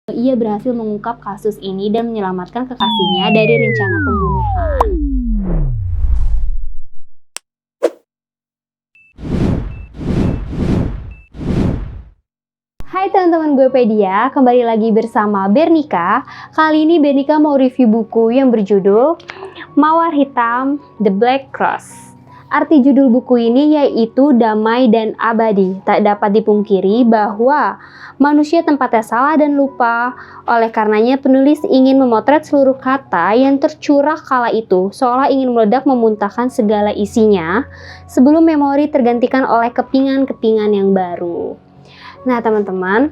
Ia berhasil mengungkap kasus ini dan menyelamatkan kekasihnya dari rencana pembunuhan. Hai teman-teman gue Pedia, kembali lagi bersama Bernika. Kali ini Bernika mau review buku yang berjudul Mawar Hitam The Black Cross. Arti judul buku ini yaitu damai dan abadi. Tak dapat dipungkiri bahwa manusia tempatnya salah dan lupa. Oleh karenanya penulis ingin memotret seluruh kata yang tercurah kala itu, seolah ingin meledak memuntahkan segala isinya sebelum memori tergantikan oleh kepingan-kepingan yang baru. Nah teman-teman,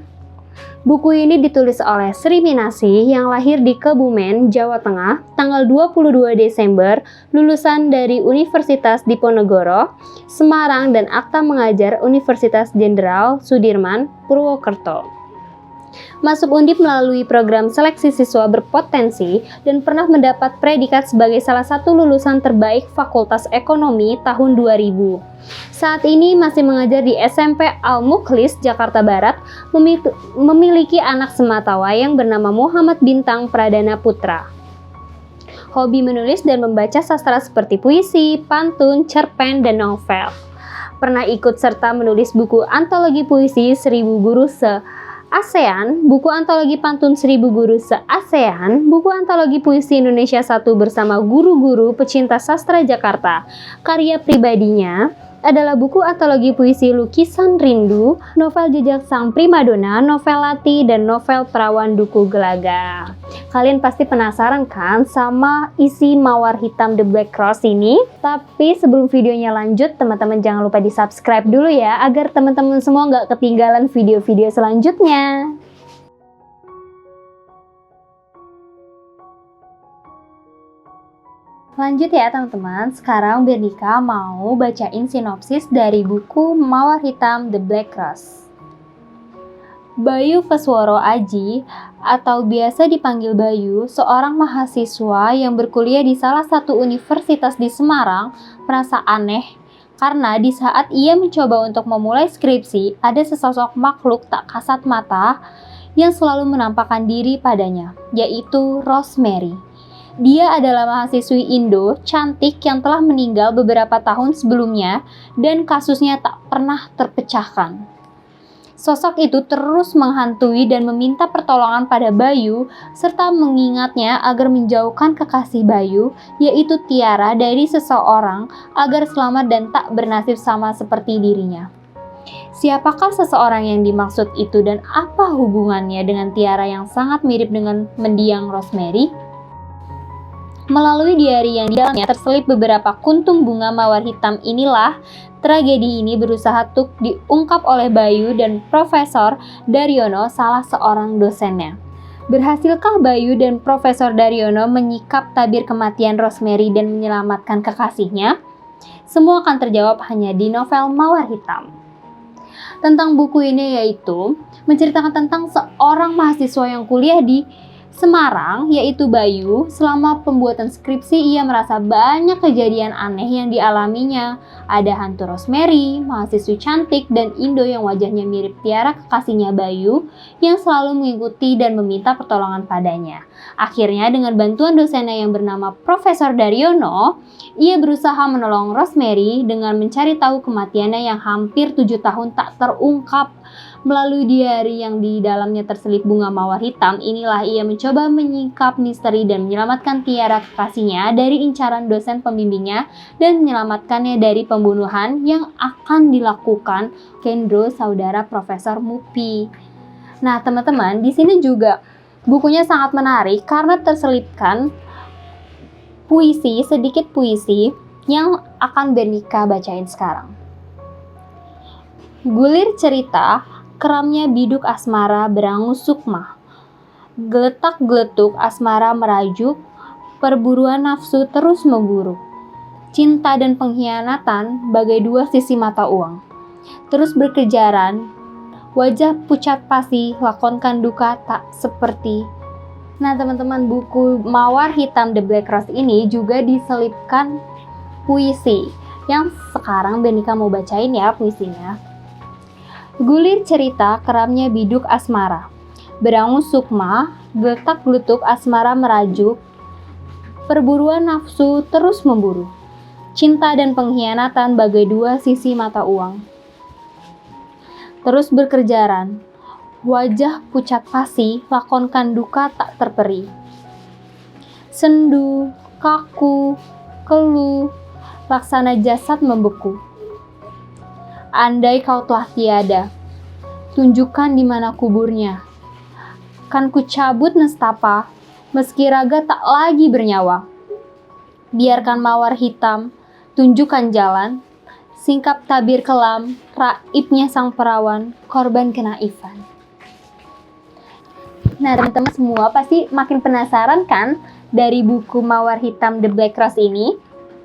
buku ini ditulis oleh Sri Minasih yang lahir di Kebumen, Jawa Tengah, tanggal 22 Desember, lulusan dari Universitas Diponegoro, Semarang dan akta mengajar Universitas Jenderal Sudirman, Purwokerto. Masuk Undip melalui program seleksi siswa berpotensi dan pernah mendapat predikat sebagai salah satu lulusan terbaik Fakultas Ekonomi tahun 2000. Saat ini masih mengajar di SMP Al-Mukhlis, Jakarta Barat, memiliki anak sematawayang bernama Muhammad Bintang Pradana Putra. Hobi menulis dan membaca sastra seperti puisi, pantun, cerpen, dan novel. Pernah ikut serta menulis buku antologi puisi 1000 Guru se-ASEAN, buku antologi pantun 1000 Guru se-ASEAN, buku antologi puisi Indonesia 1 bersama guru-guru pecinta sastra Jakarta. Karya pribadinya adalah buku antologi puisi Lukisan Rindu, novel Jejak Sang Primadona, novel Lati, dan novel Perawan Duku Gelaga. Kalian pasti penasaran kan sama isi Mawar Hitam The Black Cross ini? Tapi sebelum videonya lanjut, teman-teman jangan lupa di subscribe dulu ya, agar teman-teman semua nggak ketinggalan video-video selanjutnya. Lanjut ya teman-teman, sekarang Bernika mau bacain sinopsis dari buku Mawar Hitam The Black Cross. Bayu Kesworo Aji, atau biasa dipanggil Bayu, seorang mahasiswa yang berkuliah di salah satu universitas di Semarang, merasa aneh karena di saat ia mencoba untuk memulai skripsi, ada sesosok makhluk tak kasat mata yang selalu menampakkan diri padanya, yaitu Rosemary. Dia adalah mahasiswi Indo cantik yang telah meninggal beberapa tahun sebelumnya dan kasusnya tak pernah terpecahkan. Sosok itu terus menghantui dan meminta pertolongan pada Bayu serta mengingatnya agar menjauhkan kekasih Bayu, yaitu Tiara, dari seseorang agar selamat dan tak bernasib sama seperti dirinya. Siapakah seseorang yang dimaksud itu dan apa hubungannya dengan Tiara yang sangat mirip dengan mendiang Rosemary? Melalui diari yang di dalamnya terselip beberapa kuntum bunga mawar hitam inilah tragedi ini berusaha untuk diungkap oleh Bayu dan Profesor Daryono, salah seorang dosennya. Berhasilkah Bayu dan Profesor Daryono menyikap tabir kematian Rosemary dan menyelamatkan kekasihnya? Semua akan terjawab hanya di novel Mawar Hitam. Tentang buku ini yaitu menceritakan tentang seorang mahasiswa yang kuliah di Semarang, yaitu Bayu. Selama pembuatan skripsi, ia merasa banyak kejadian aneh yang dialaminya. Ada hantu Rosemary, mahasiswi cantik, dan Indo yang wajahnya mirip Tiara, kekasihnya Bayu, yang selalu mengikuti dan meminta pertolongan padanya. Akhirnya, dengan bantuan dosennya yang bernama Profesor Daryono, ia berusaha menolong Rosemary dengan mencari tahu kematiannya yang hampir 7 tahun tak terungkap. Melalui diari yang di dalamnya terselip bunga mawar hitam, inilah ia mencoba menyingkap misteri dan menyelamatkan Tiara, kekasihnya, dari incaran dosen pembimbingnya dan menyelamatkannya dari pembunuhan yang akan dilakukan Kendro, saudara Profesor Mupi. Nah teman-teman, di sini juga bukunya sangat menarik karena terselipkan puisi, sedikit puisi yang akan Bernika bacain sekarang. Gulir cerita, keramnya biduk asmara berangus sukma. Geletak-geletuk asmara merajuk, perburuan nafsu terus memburu. Cinta dan pengkhianatan bagai dua sisi mata uang. Terus berkejaran, wajah pucat pasi lakonkan duka tak seperti. Nah teman-teman, buku Mawar Hitam The Black Cross ini juga diselipkan puisi yang sekarang Bernika mau bacain ya puisinya. Gulir cerita, keramnya biduk asmara. Berangus sukma, geletak-geletuk asmara merajuk, perburuan nafsu terus memburu. Cinta dan pengkhianatan bagai dua sisi mata uang. Terus berkerjaran, wajah pucat pasi lakonkan duka tak terperi. Sendu, kaku, keluh, laksana jasad membeku. Andai kau telah tiada, tunjukkan di mana kuburnya. Kan ku cabut nestapa, meski raga tak lagi bernyawa. Biarkan mawar hitam, tunjukkan jalan, singkap tabir kelam, raibnya sang perawan, korban kenaifan. Nah teman-teman semua pasti makin penasaran kan dari buku Mawar Hitam The Black Rose ini?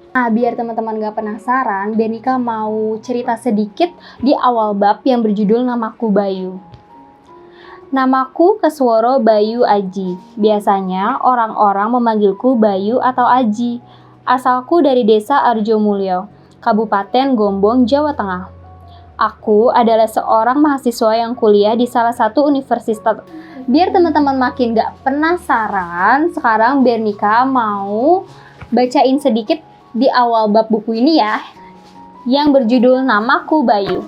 Nah biar teman-teman gak penasaran, Bernika mau cerita sedikit di awal bab yang berjudul Namaku Bayu. Namaku Kesworo Bayu Aji. Biasanya orang-orang memanggilku Bayu atau Aji. Asalku dari desa Arjomulyo, Kabupaten Gombong, Jawa Tengah. Aku adalah seorang mahasiswa yang kuliah di salah satu universitas. Biar teman-teman makin gak penasaran, sekarang Bernika mau bacain sedikit di awal bab buku ini ya, yang berjudul Namaku Bayu.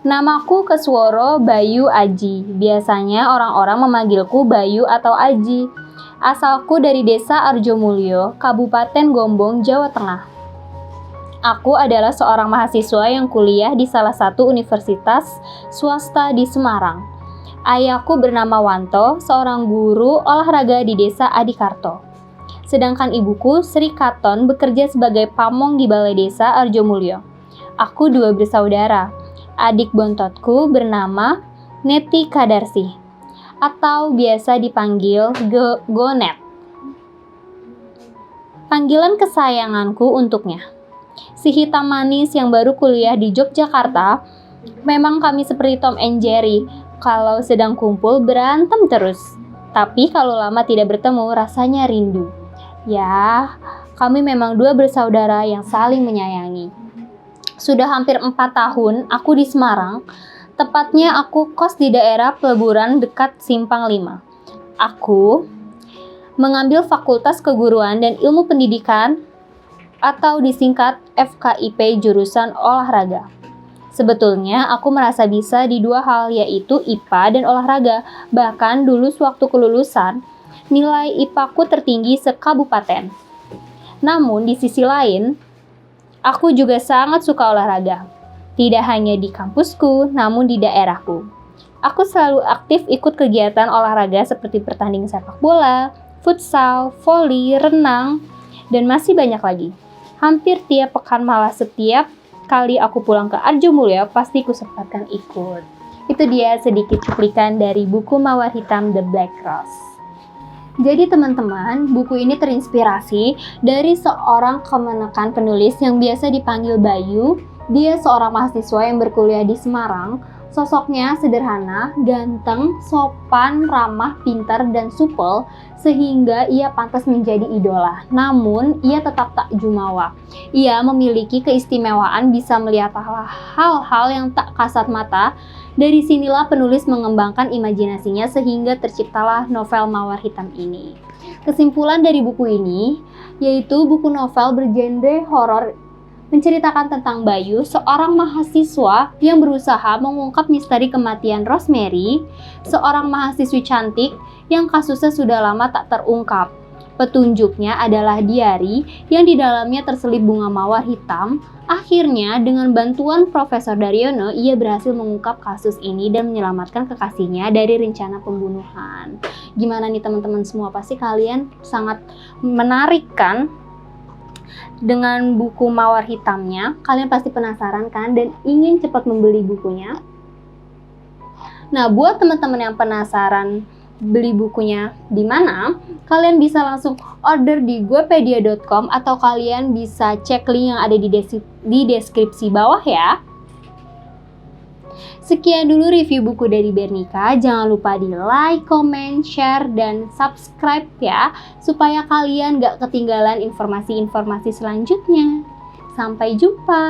Namaku Kesworo Bayu Aji. Biasanya orang-orang memanggilku Bayu atau Aji. Asalku dari desa Arjomulyo, Kabupaten Gombong, Jawa Tengah. Aku adalah seorang mahasiswa yang kuliah di salah satu universitas swasta di Semarang. Ayahku bernama Wanto, seorang guru olahraga di desa Adikarto. Sedangkan ibuku, Sri Katon, bekerja sebagai pamong di balai desa Arjomulyo. Aku dua bersaudara. Adik bontotku bernama Neti Kadarsi, atau biasa dipanggil Gonet. Panggilan kesayanganku untuknya. Si hitam manis yang baru kuliah di Yogyakarta. Memang kami seperti Tom and Jerry. Kalau sedang kumpul berantem terus. Tapi kalau lama tidak bertemu rasanya rindu. Ya, kami memang dua bersaudara yang saling menyayangi. Sudah hampir 4 tahun aku di Semarang. Tepatnya aku kos di daerah Peleburan dekat Simpang 5. Aku mengambil Fakultas Keguruan dan Ilmu Pendidikan atau disingkat FKIP jurusan olahraga. Sebetulnya aku merasa bisa di dua hal, yaitu IPA dan olahraga. Bahkan dulu sewaktu kelulusan, nilai IPA-ku tertinggi se-kabupaten. Namun di sisi lain, aku juga sangat suka olahraga. Tidak hanya di kampusku, namun di daerahku. Aku selalu aktif ikut kegiatan olahraga seperti pertandingan sepak bola, futsal, voli, renang, dan masih banyak lagi. Hampir tiap pekan, malah setiap kali aku pulang ke Arjomulyo, pasti kusempatkan ikut. Itu dia sedikit cuplikan dari buku Mawar Hitam The Black Rose. Jadi teman-teman, buku ini terinspirasi dari seorang kemenekan penulis yang biasa dipanggil Bayu. Dia seorang mahasiswa yang berkuliah di Semarang. Sosoknya sederhana, ganteng, sopan, ramah, pintar, dan supel, sehingga ia pantas menjadi idola. Namun, ia tetap tak jumawa. Ia memiliki keistimewaan bisa melihat hal-hal yang tak kasat mata. Dari sinilah penulis mengembangkan imajinasinya sehingga terciptalah novel Mawar Hitam ini. Kesimpulan dari buku ini, yaitu buku novel bergenre horor menceritakan tentang Bayu, seorang mahasiswa yang berusaha mengungkap misteri kematian Rosemary, seorang mahasiswi cantik yang kasusnya sudah lama tak terungkap. Petunjuknya adalah diari yang di dalamnya terselip bunga mawar hitam. Akhirnya, dengan bantuan Profesor Daryono, ia berhasil mengungkap kasus ini dan menyelamatkan kekasihnya dari rencana pembunuhan. Gimana nih teman-teman semua? Pasti kalian sangat menarik kan? Dengan buku Mawar Hitamnya, kalian pasti penasaran kan dan ingin cepat membeli bukunya. Nah, buat teman-teman yang penasaran beli bukunya di mana, kalian bisa langsung order di gopedia.com atau kalian bisa cek link yang ada di deskripsi bawah ya. Sekian dulu review buku dari Bernika. Jangan lupa di like, comment, share, dan subscribe ya, supaya kalian gak ketinggalan informasi-informasi selanjutnya. Sampai jumpa!